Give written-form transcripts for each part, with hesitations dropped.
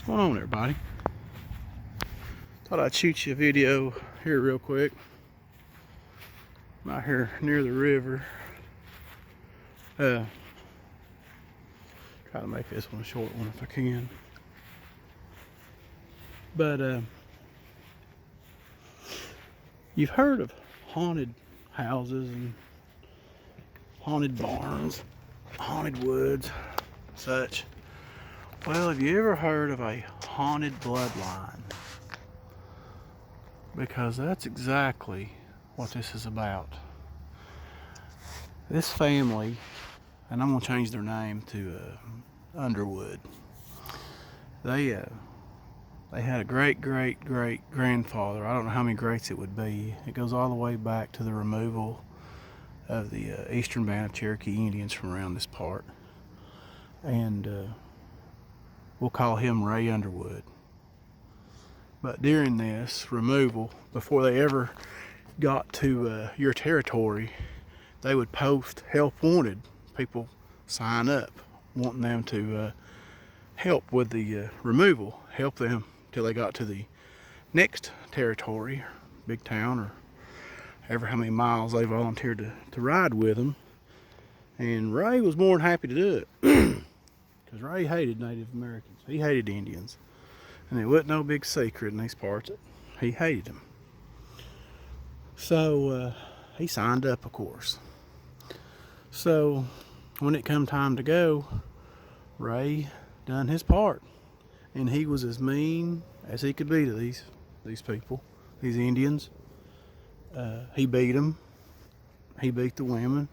What's going on, everybody? Thought I'd shoot you a video here real quick. I'm out here near the river. Try to make this one a short one if I can. But you've heard of haunted houses and haunted barns, haunted woods, such. Well, have you ever heard of a haunted bloodline? Because that's exactly what this is about. This family, and I'm gonna change their name to Underwood. They had a great grandfather. I don't know how many greats it would be. It goes all the way back to the removal of the eastern band of Cherokee Indians from around this part, and we'll call him Ray Underwood. But during this removal, before they ever got to your territory, they would post help wanted. People sign up wanting them to help with the removal, help them till they got to the next territory, big town, or ever how many miles they volunteered to ride with them. And Ray was more than happy to do it because Ray hated Native Americans. He hated Indians. And it wasn't no big secret in these parts. He hated them. So he signed up, of course. So when it come time to go, Ray done his part. And he was as mean as he could be to these people, these Indians. He beat them. He beat the women.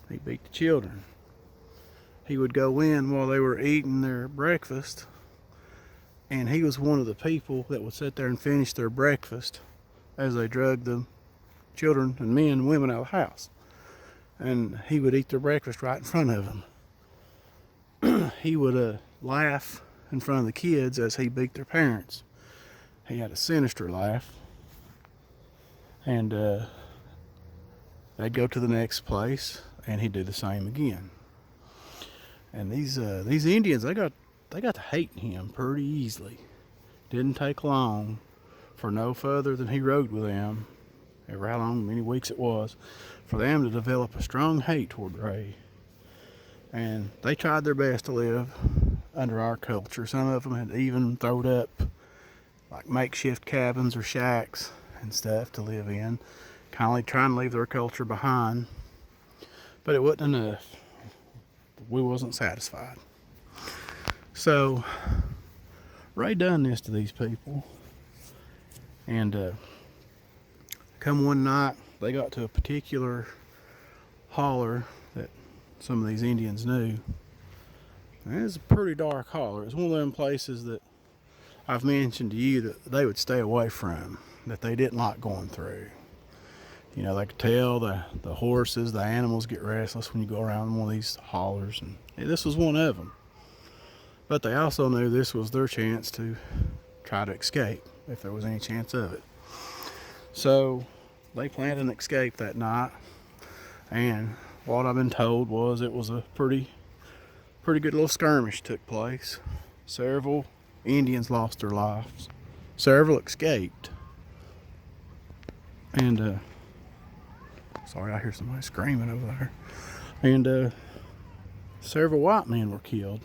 He beat the children. He would go in while they were eating their breakfast, and he was one of the people that would sit there and finish their breakfast as they dragged the children and men and women out of the house. And he would eat their breakfast right in front of them. He would laugh in front of the kids as he beat their parents. He had a sinister laugh. And they'd go to the next place, and he'd do the same again. And these Indians, they got to hating him pretty easily. Didn't take long for no further than he rode with them, ever how long, many weeks it was, for them to develop a strong hate toward Ray. And they tried their best to live under our culture. Some of them had even thrown up like makeshift cabins or shacks and stuff to live in, kind of like trying to leave their culture behind. But it wasn't enough. We wasn't satisfied. So Ray done this to these people, and come one night they got to a particular holler that some of these Indians knew. And it was a pretty dark holler. It's one of them places that I've mentioned to you that they would stay away from, that they didn't like going through. You know, they could tell the horses, the animals get restless when you go around one of these hollers, and this was one of them. But they also knew this was their chance to try to escape, if there was any chance of it. So they planned an escape that night, and what I've been told was it was a pretty good little skirmish took place. Several Indians lost their lives. Several escaped. And sorry, I hear somebody screaming over there. And several white men were killed.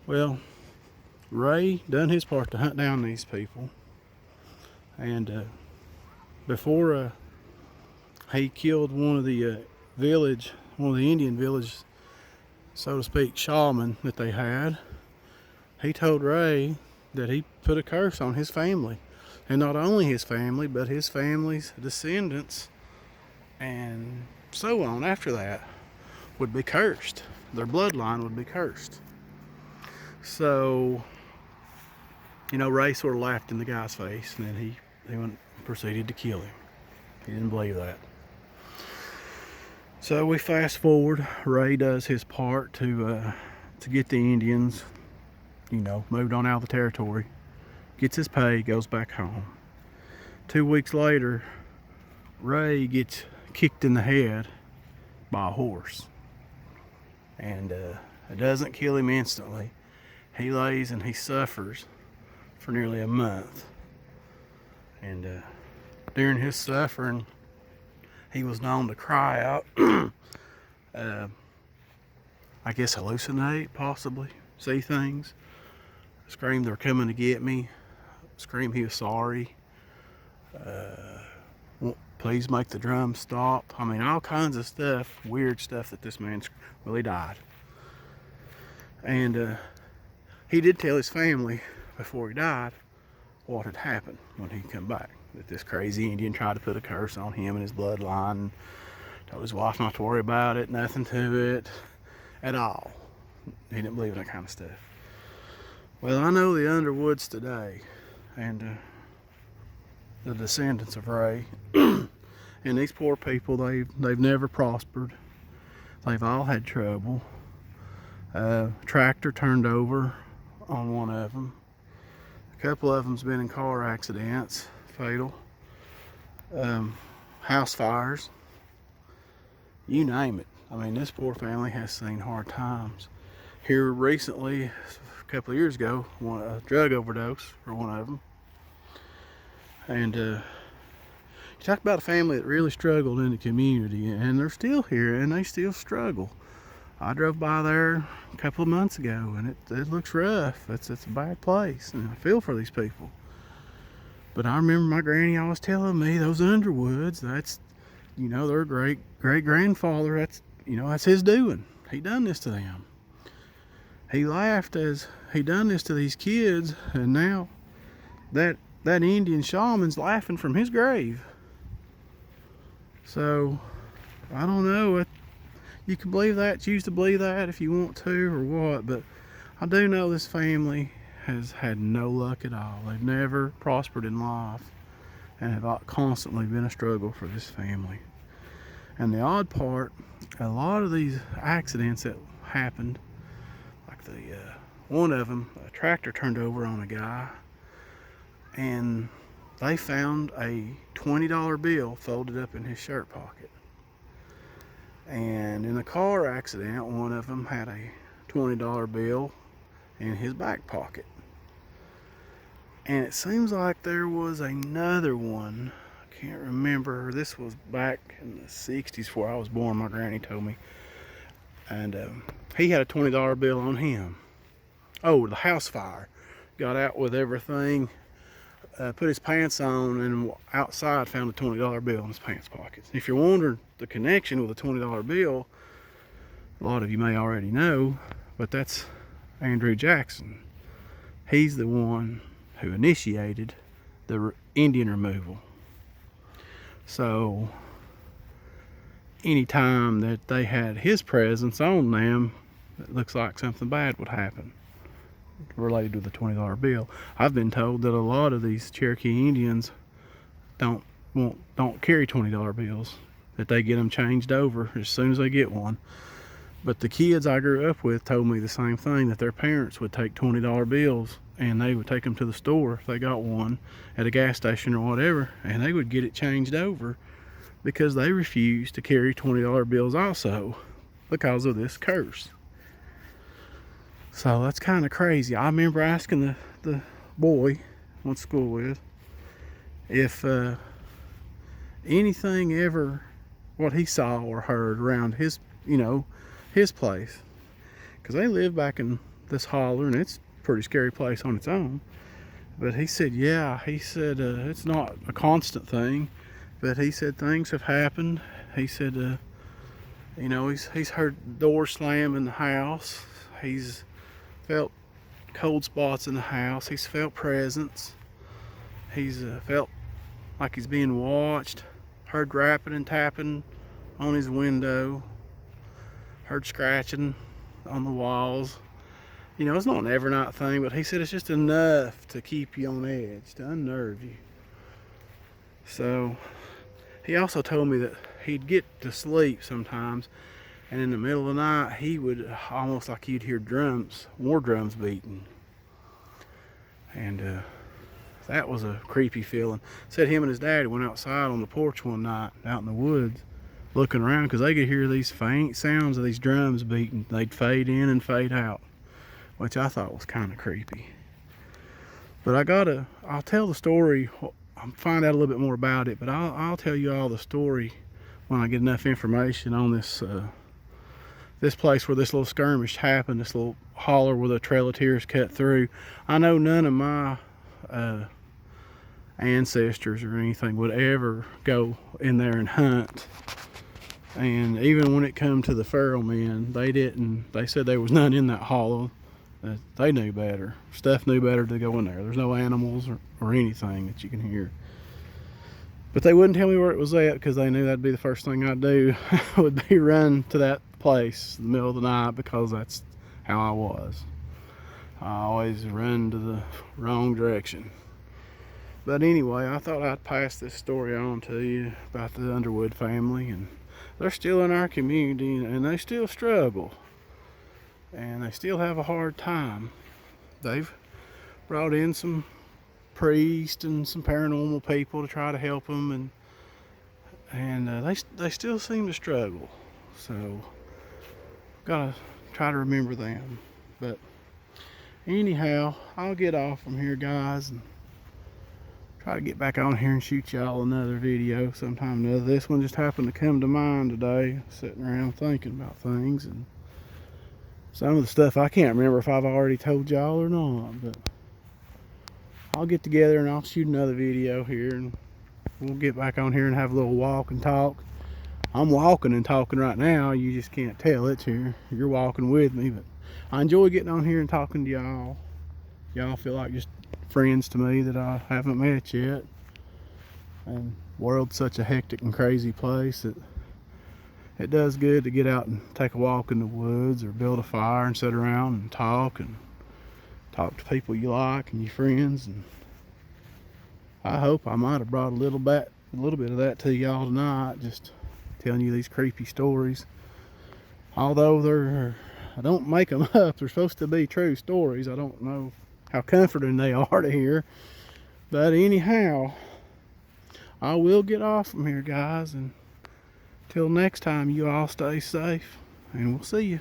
Well, Ray done his part to hunt down these people, and before he killed one of the Indian village, so to speak, shaman that they had, he told Ray that he put a curse on his family, and not only his family, but his family's descendants, and so on after that would be cursed. Their bloodline would be cursed. So, you know, Ray sort of laughed in the guy's face, and then he went and proceeded to kill him. He didn't believe that. So we fast forward. Ray does his part to get the Indians, you know, moved on out of the territory, gets his pay, goes back home. 2 weeks later, Ray gets kicked in the head by a horse, and it doesn't kill him instantly. he lays and he suffers for nearly a month. And during his suffering, he was known to cry out, I guess hallucinate, possibly, see things, scream they're coming to get me, scream he was sorry, please make the drums stop. I mean, all kinds of stuff, weird stuff that this man, well, he died. And he did tell his family before he died what had happened when he come back. That this crazy Indian tried to put a curse on him and his bloodline, and told his wife not to worry about it, nothing to it at all. He didn't believe in that kind of stuff. Well, I know the Underwoods today, and the descendants of Ray, and these poor people, they've never prospered. They've all had trouble. Tractor turned over on one of them. A couple of them's been in car accidents, fatal. House fires. You name it. I mean, this poor family has seen hard times. Here recently, a couple of years ago, a drug overdose for one of them. And you talk about a family that really struggled in the community, and they're still here, and they still struggle. I drove by there a couple of months ago, and it looks rough. It's a bad place, and I feel for these people. But I remember my granny always telling me those Underwoods, that's, you know, their great-grandfather, that's his doing. He done this to them. He laughed as he done this to these kids, and now that Indian shaman's laughing from his grave. So, I don't know. You can believe that, choose to believe that if you want to or what, but I do know this family has had no luck at all. They've never prospered in life and have constantly been a struggle for this family. And the odd part, a lot of these accidents that happened, like one of them, a tractor turned over on a guy, and they found a $20 bill folded up in his shirt pocket. And in a car accident, one of them had a $20 bill in his back pocket. And it seems like there was another one, I can't remember, this was back in the 60s before I was born, my granny told me. And he had a $20 bill on him. Oh, the house fire. Got out with everything, put his pants on, and outside found a $20 bill in his pants pockets. If you're wondering the connection with a $20 bill, a lot of you may already know, but that's Andrew Jackson. He's the one who initiated the Indian removal. So anytime that they had his presence on them, it looks like something bad would happen related to the $20 bill. I've been told that a lot of these Cherokee Indians don't carry $20 bills, that they get them changed over as soon as they get one. But the kids I grew up with told me the same thing, that their parents would take $20 bills and they would take them to the store if they got one at a gas station or whatever, and they would get it changed over because they refused to carry $20 bills also because of this curse. So that's kind of crazy. I remember asking the boy I went to school with if anything ever, what he saw or heard around his place, because they live back in this holler, and it's a pretty scary place on its own. But he said, yeah, he said it's not a constant thing, but he said things have happened. He said, he's heard doors slam in the house. He's felt cold spots in the house. He's felt presence. He's felt like he's being watched. Heard rapping and tapping on his window. Heard scratching on the walls. It's not an every night thing, but he said it's just enough to keep you on edge, to unnerve you. So he also told me that he'd get to sleep sometimes, and in the middle of the night he would almost like you'd hear war drums beating. And that was a creepy feeling. Said him and his dad went outside on the porch one night out in the woods looking around because they could hear these faint sounds of these drums beating. They'd fade in and fade out. which I thought was kind of creepy. But I'll tell the story. I'll find out a little bit more about it, but I'll tell you all the story when I get enough information on this this place where this little skirmish happened, this little holler where the Trail of Tears cut through. I know none of my ancestors or anything would ever go in there and hunt. And even when it come to the feral men, they didn't. They said there was none in that hollow. They knew better. Stuff knew better to go in there. There's no animals or anything that you can hear. But they wouldn't tell me where it was at because they knew that'd be the first thing I'd do would be run to that place in the middle of the night, because that's how I was. I always run to the wrong direction. But anyway, I thought I'd pass this story on to you about the Underwood family, and they're still in our community and they still struggle and they still have a hard time. They've brought in some priests and some paranormal people to try to help them, and they still seem to struggle. So gotta try to remember them. But anyhow, I'll get off from here, guys, and try to get back on here and shoot y'all another video sometime or another. This one just happened to come to mind today, sitting around thinking about things, and some of the stuff I can't remember if I've already told y'all or not. But I'll get together and I'll shoot another video here, and we'll get back on here and have a little walk and talk. I'm walking and talking right now. You just can't tell it here. You're walking with me, but I enjoy getting on here and talking to y'all. Y'all feel like just friends to me that I haven't met yet. And the world's such a hectic and crazy place that it does good to get out and take a walk in the woods or build a fire and sit around and talk to people you like and your friends. And I hope I might have brought a little bit of that to y'all tonight, just telling you these creepy stories. Although I don't make them up, they're supposed to be true stories. I don't know how comforting they are to hear. But anyhow, I will get off from here, guys, and till next time, you all stay safe, and we'll see you.